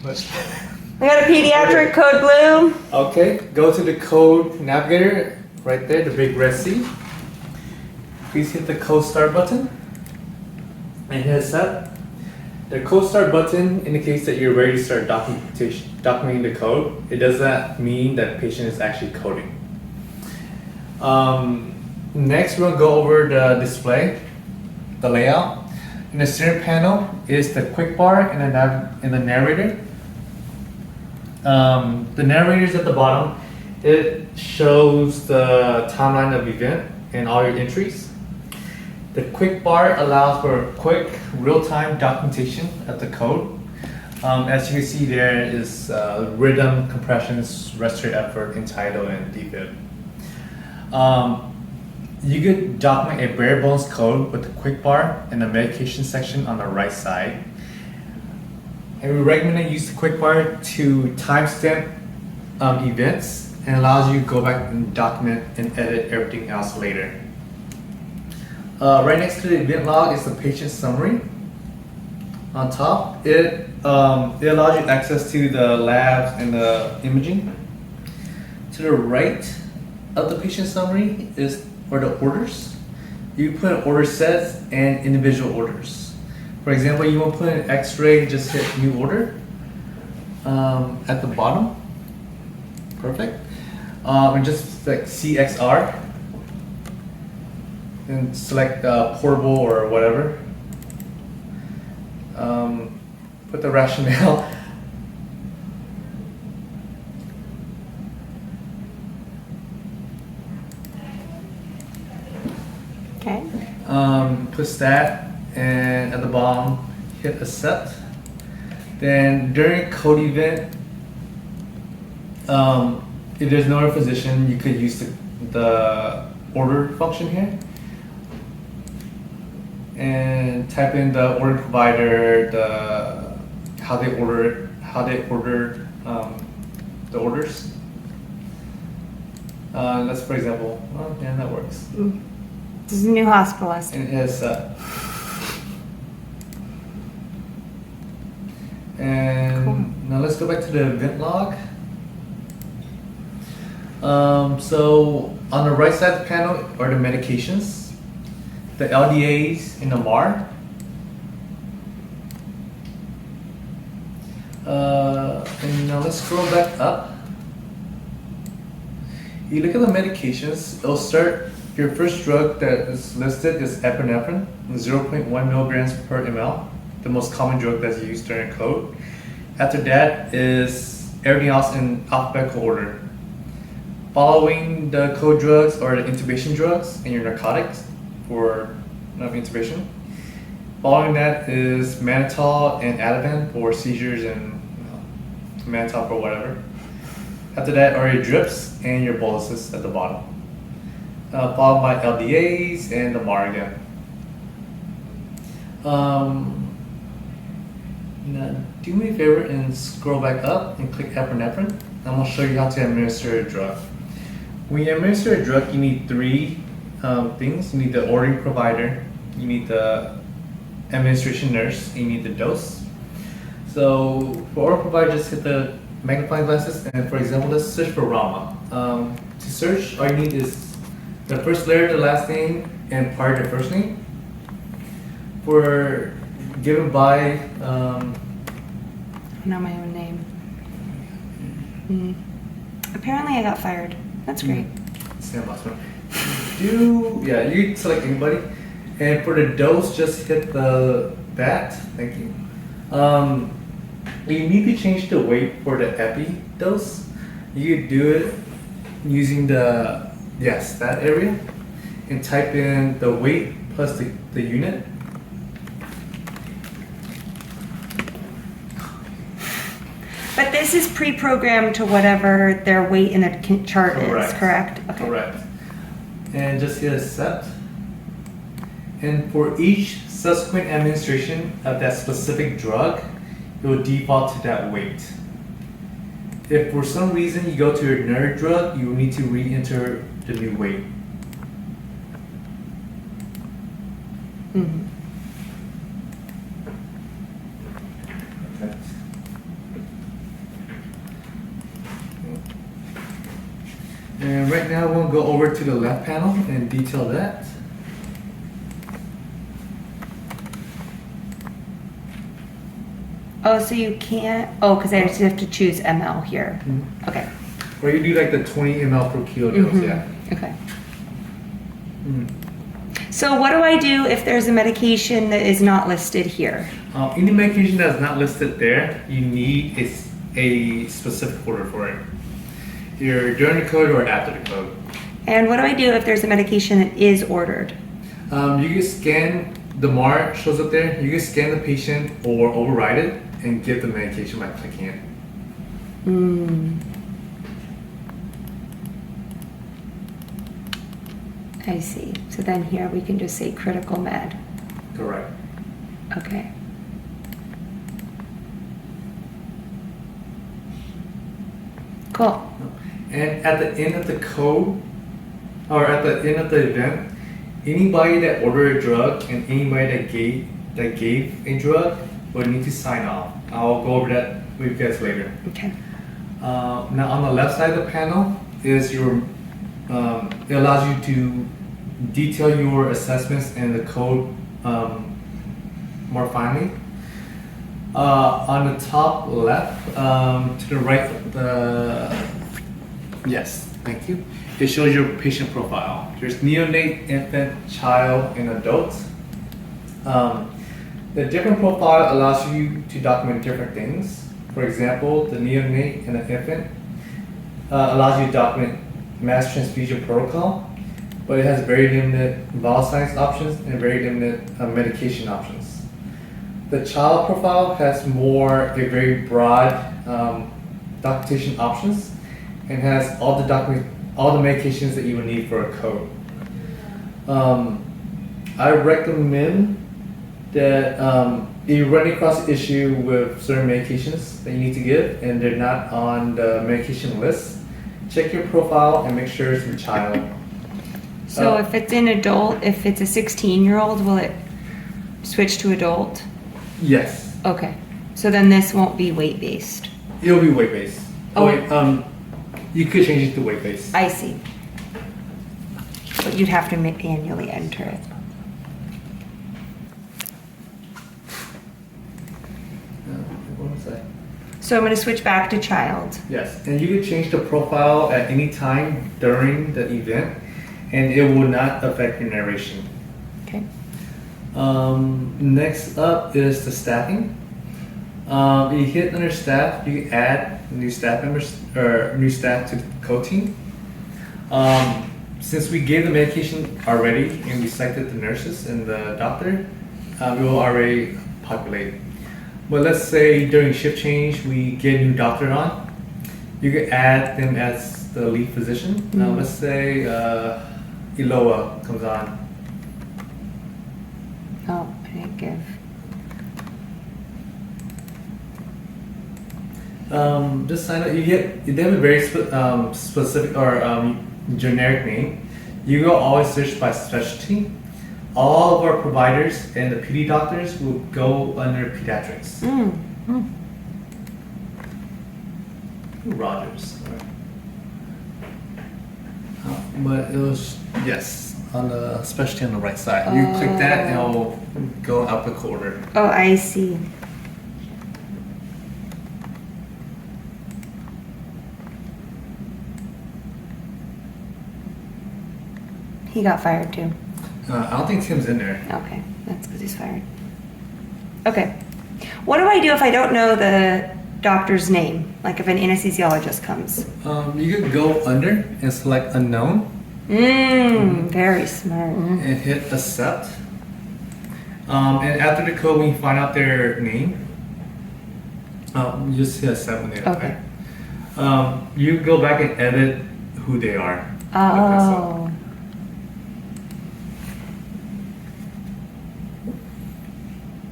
I got a pediatric code blue. Okay, go to the code navigator right there, the big red C. Please hit the code start button and hit set. The code start button indicates that you're ready to start documenting the code. It does not mean that the patient is actually coding. Next, we're going to go over the display, the layout. In the center panel is the quick bar and the narrator. The narrator is at the bottom. It shows the timeline of event and all your entries. The quick bar allows for quick, real-time documentation of the code. As you can see, there is rhythm, compressions, rest rate effort, entitle, and defib. You could document a bare bones code with the quick bar and the medication section on the right side. And we recommend that you use the quick bar to timestamp events and allows you to go back and document and edit everything else later. Right next to the event log is the patient summary. On top, it allows you access to the labs and the imaging. To the right of the patient summary is for the orders. You put in order sets and individual orders. For example, you want to put in X-ray, just hit new order at the bottom. Perfect. And just like CXR. And select portable or whatever. Put the rationale. Okay. Put stat and at the bottom hit accept. Then during code event, if there's no other physician, you could use the order function here and type in the order provider, how they ordered the orders. Let's, for example, oh yeah, that works. This is a new hospitalist. And it has and Cool. Now let's go back to the event log. So on the right side of the panel are the medications, the LDAs, and the MAR. And now let's scroll back up. You look at the medications, it'll start, your first drug that is listed is epinephrine, 0.1 milligrams per ml, the most common drug that's used during code. After that is everything else in alphabetical order. Following the code drugs are the intubation drugs and your narcotics for intubation. Following that is mannitol and Ativan for seizures and mannitol for whatever. After that are your drips and your boluses at the bottom. Followed by LDAs and the MAR again. Now do me a favor and scroll back up and click epinephrine. I'm going to show you how to administer a drug. When you administer a drug, you need three things. You need the ordering provider, you need the administration nurse, and you need the dose. So for order provider, just hit the magnifying glasses, and for example, let's search for Rama. To search, all you need is the first letter, the last name, and part of the first name. For given by, I know my own name. Apparently I got fired. That's great. Sam last one. Yeah, you can select anybody. And for the dose, just hit that. Thank you. You need to change the weight for the epi dose. You could do it using that area and type in the weight plus the unit. But this is pre-programmed to whatever their weight in the chart Correct. is, correct? Okay. Correct. And just hit accept. And for each subsequent administration of that specific drug, it will default to that weight. If for some reason you go to your another drug, you will need to re-enter the new weight. Mm-hmm. Okay. And right now we'll go over to the left panel and detail that. Oh, so you can't, oh, because I just have to choose ml here. Mhm. Okay. Or you do like the 20 ml per kilo dose, Mhm. yeah. Okay. Mm. So what do I do if there's a medication that is not listed here? Any medication that's not listed there, you need a specific order for it. Either during the code or after the code. And what do I do if there's a medication that is ordered? You can scan, the MAR shows up there, you can scan the patient or override it and give the medication by clicking it. I see. So then here we can just say critical med. Correct. Okay. Cool. And at the end of the code, or at the end of the event, anybody that ordered a drug and anybody that gave a drug will need to sign off. I'll go over that with you guys later. Okay. Now on the left side of the panel is your, it allows you to detail your assessments and the code more finely. On the top left, to the right of the, yes, thank you. It shows your patient profile. There's neonate, infant, child, and adult. The different profile allows you to document different things. For example, the neonate and the infant allows you to document mass transfusion protocol, but it has very limited vital signs options and very limited medication options. The child profile has a very broad documentation options and has all the medications that you would need for a code. I recommend that if you run across an issue with certain medications that you need to give and they're not on the medication list, check your profile and make sure it's your child. So if it's an adult, if it's a 16-year-old, will it switch to adult? Yes. Okay. So then this won't be weight-based. It'll be weight-based. Oh. Wait, you could change it to weight-based. I see. But you'd have to manually enter it. What was that? So I'm going to switch back to child. Yes, and you can change the profile at any time during the event, and it will not affect your narration. Okay. Next up is the staffing. You hit under staff, you can add new staff members or new staff to the code team. Since we gave the medication already and we selected the nurses and the doctor, we will already populate. But let's say during shift change we get a new doctor on, you can add them as the lead physician. Now let's say Iloa comes on. Oh, I didn't give. Just sign up. They have a very specific or generic name. You will always search by specialty. All of our providers and the PD doctors will go under pediatrics. Rogers. But it was, yes, on the specialty on the right side. You click that and it'll go alphabetical order. Oh, I see. He got fired too. I don't think Tim's in there. Okay, that's because he's fired. Okay. What do I do if I don't know the doctor's name? Like if an anesthesiologist comes? You could go under and select unknown. Very smart. And hit accept. And after the code, when you find out their name, you just hit accept when they Okay. You go back and edit who they are. Oh.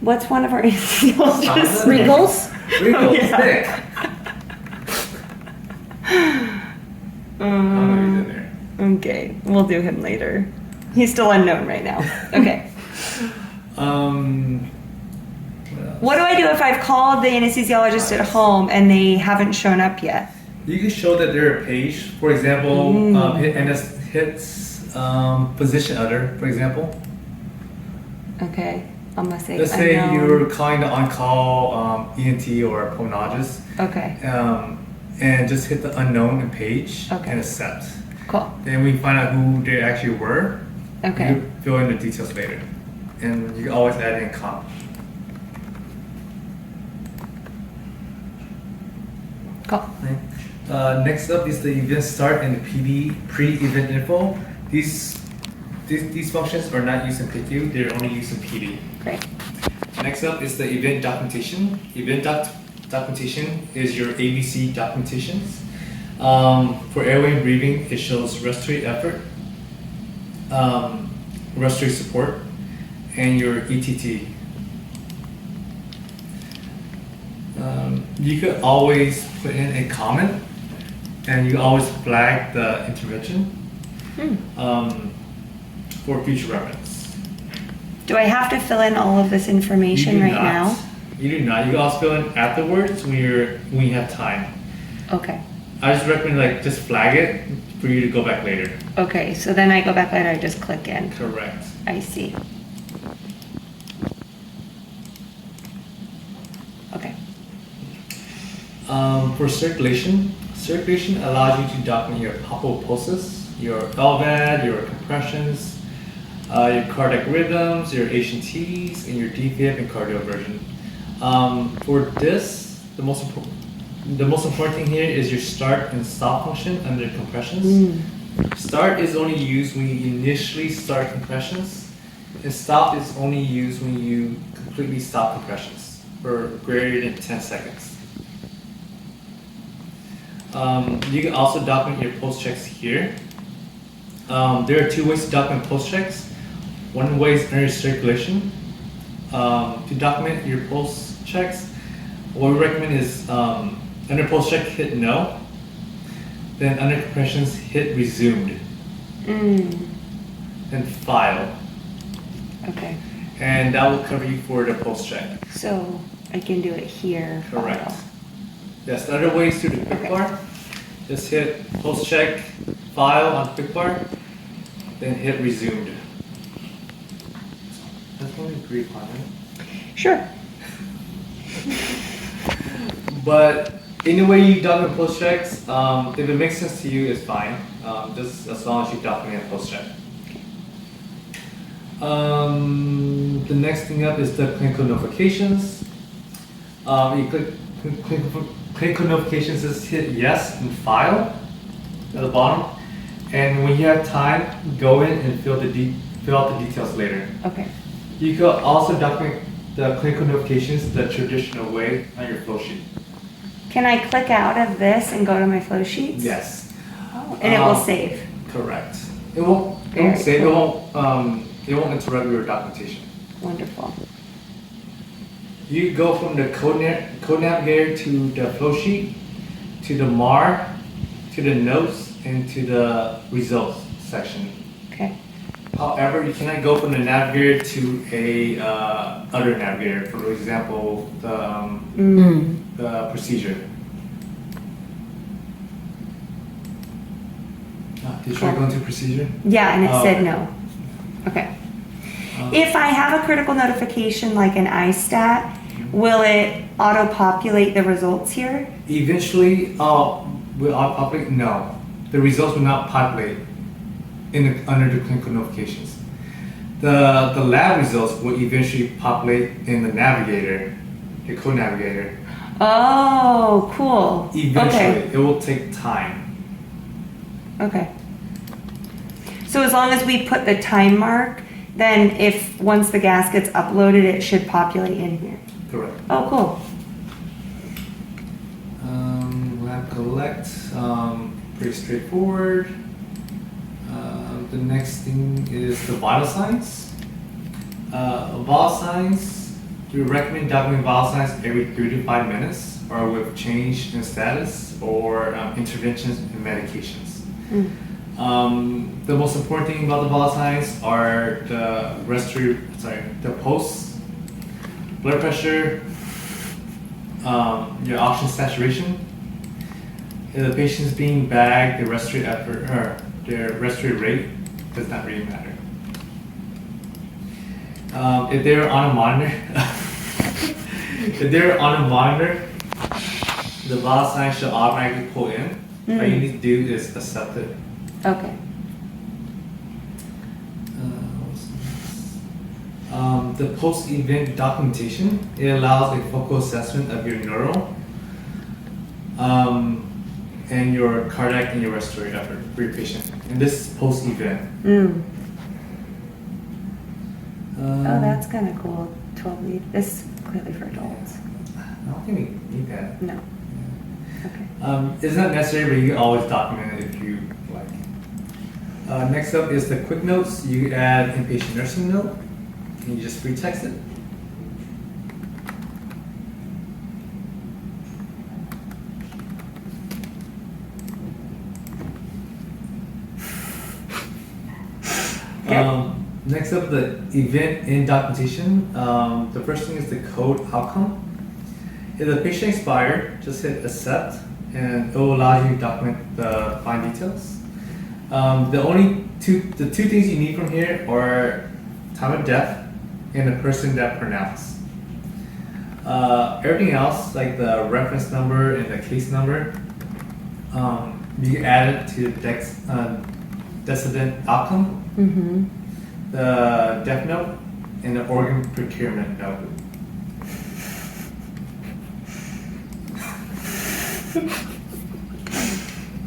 What's one of our anesthesiologists? Wrinkles? Wrinkles, Yeah. thick. I know he's in there. Okay, we'll do him later. He's still unknown right now. Okay. What else? What do I do if I've called the anesthesiologist at home and they haven't shown up yet? You can show that they're a page. For example, hit position other, for example. Okay. I'm gonna say Let's say unknown. you're calling the on-call ENT or pulmonologist, Okay. and just hit the unknown and page Okay. and accept. Cool. Then we find out who they actually were. Okay. You fill in the details later, and you can always add in comp. Cool. Next up is the event start and the PD pre-event info. These functions are not used in PICU, they're only used in PD. Great. Next up is the event documentation. Documentation is your ABC documentations. For airway and breathing, it shows respiratory effort, respiratory support, and your ETT. You could always put in a comment, and you always flag the intervention for future reference. Do I have to fill in all of this information You do right not. now? You do not. You can also fill in afterwards when you have time. Okay. I just recommend just flag it for you to go back later. Okay, so then I go back later, I just click in. Correct. I see. Okay. For circulation allows you to document your pulses, your LVAD, your compressions, your cardiac rhythms, your HNTs, and your defib and cardioversion. For this, the most important thing here is your start and stop function under compressions. Start is only used when you initially start compressions, and stop is only used when you completely stop compressions for greater than 10 seconds. You can also document your pulse checks here. There are two ways to document pulse checks. One way is under circulation. To document your pulse checks, what we recommend is under pulse check, hit no. Then under compressions, hit resumed. Then file. Okay. And that will cover you for the pulse check. So I can do it here. Correct. file. Yes, the other way is through the quick Okay. bar. Just hit pulse check, file on quick bar, then hit resumed. That's what we agree upon, right? Sure. But anyway you document pulse checks, if it makes sense to you, it's fine. Just as long as you document a pulse check. The next thing up is the clinical notifications. You click clinical notifications, just hit yes and file at the bottom. And when you have time, go in and fill out the details later. Okay. You could also document the clinical notifications the traditional way on your flow sheet. Can I click out of this and go to my flow sheets? Yes. Oh, and it will save. Correct. It won't Very save. cool. It won't interrupt your documentation. Wonderful. You go from the code navigator to the flow sheet, to the MAR, to the notes, and to the results section. Okay. However, you cannot go from the navigator to a other navigator. For example, the procedure. Did you try Cool. going to procedure? Yeah, and it Oh. said no. Okay. If I have a critical notification like an iStat, will it auto-populate the results here? Eventually, will auto-populate? No. The results will not populate under the clinical notifications. The lab results will eventually populate in the navigator, the code navigator. Oh, cool. Eventually, it will take time. Okay. So as long as we put the time mark, then if once the gas gets uploaded, it should populate in here. Correct. Oh, cool. Lab collect, pretty straightforward. The next thing is the vital signs. Vital signs, we recommend documenting vital signs every 3 to 5 minutes, or with change in status, or interventions and medications. The most important thing about the vital signs are the pulse, blood pressure, your oxygen saturation, If the patient's being bagged, the respiratory effort or their respiratory rate does not really matter. If they're on a monitor, the vital sign should automatically pull in. All you need to do is accept it. Okay. The post-event documentation, it allows a focal assessment of your neural and your cardiac and your respiratory effort for your patient. And this is post-event. Oh, that's kind of cool. 12 lead. This is clearly for adults. I don't think we need that. No. Okay. It's not necessary, but you can always document it if you like. Next up is the quick notes. You add inpatient nursing note, and you just free text it. Okay. Next up, the event in documentation. The first thing is the code outcome. If the patient expired, just hit accept, and it will allow you to document the fine details. The two things you need from here are time of death and the person that pronounced. Everything else, like the reference number and the case number, you can add it to the decedent outcome, the death note, and the organ procurement note.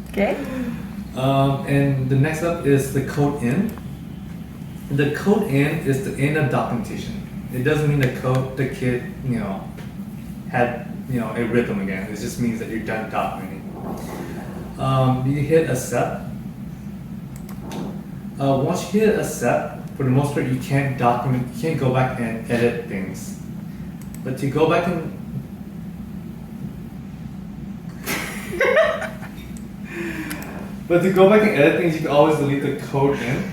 Okay. And the next up is the code in. The code in is the end of documentation. It doesn't mean the kid, had, a rhythm again. It just means that you're done documenting. You hit accept. Once you hit accept, for the most part, you can't go back and edit things. But to go back and edit things, you can always delete the code in.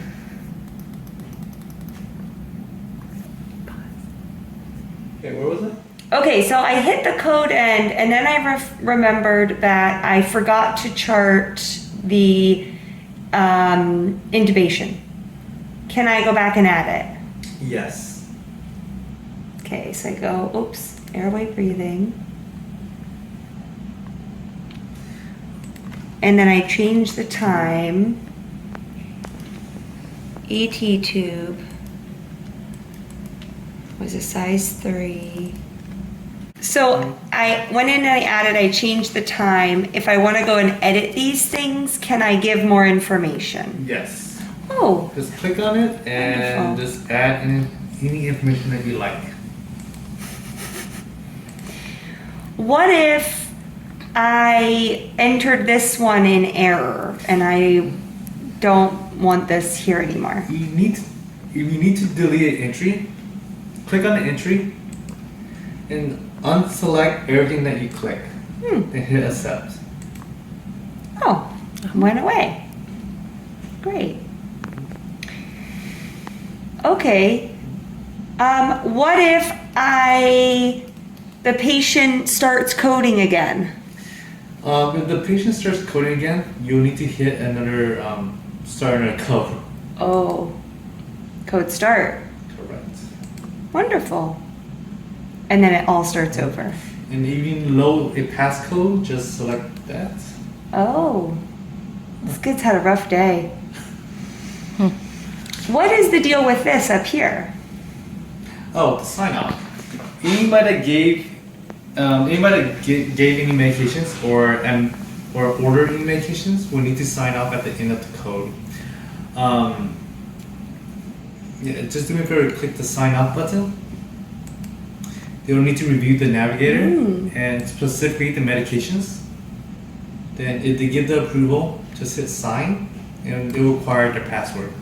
Okay, where was it? Okay, so I hit the code end, and then I remembered that I forgot to chart the intubation. Can I go back and add it? Yes. Okay, so I go, oops, airway breathing. And then I change the time. ET tube was a size 3. So I went in and I changed the time. If I want to go and edit these things, can I give more information? Yes. Oh. Just click on it and Wonderful. just add in any information that you like. What if I entered this one in error and I don't want this here anymore? If you need to delete an entry, click on the entry and unselect everything that you click. And hit accept. Oh, went away. Great. Okay. What if the patient starts coding again? If the patient starts coding again, you'll need to hit another start another code. Oh, code start. Correct. Wonderful. And then it all starts over. And if you load a passcode, just select that. Oh, this kid's had a rough day. What is the deal with this up here? Oh, the sign off. Anybody that gave any medications or ordered any medications will need to sign off at the end of the code. Just do me a favor, click the sign off button. They'll need to review the navigator and specifically the medications. Then if they give the approval, just hit sign and it will require their password.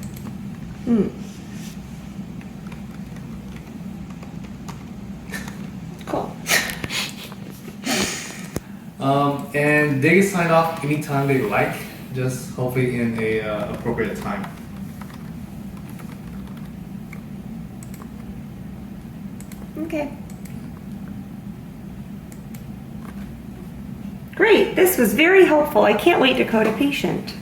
Cool. And they can sign off anytime they like, just hopefully in a appropriate time. Okay. Great, this was very helpful. I can't wait to code a patient.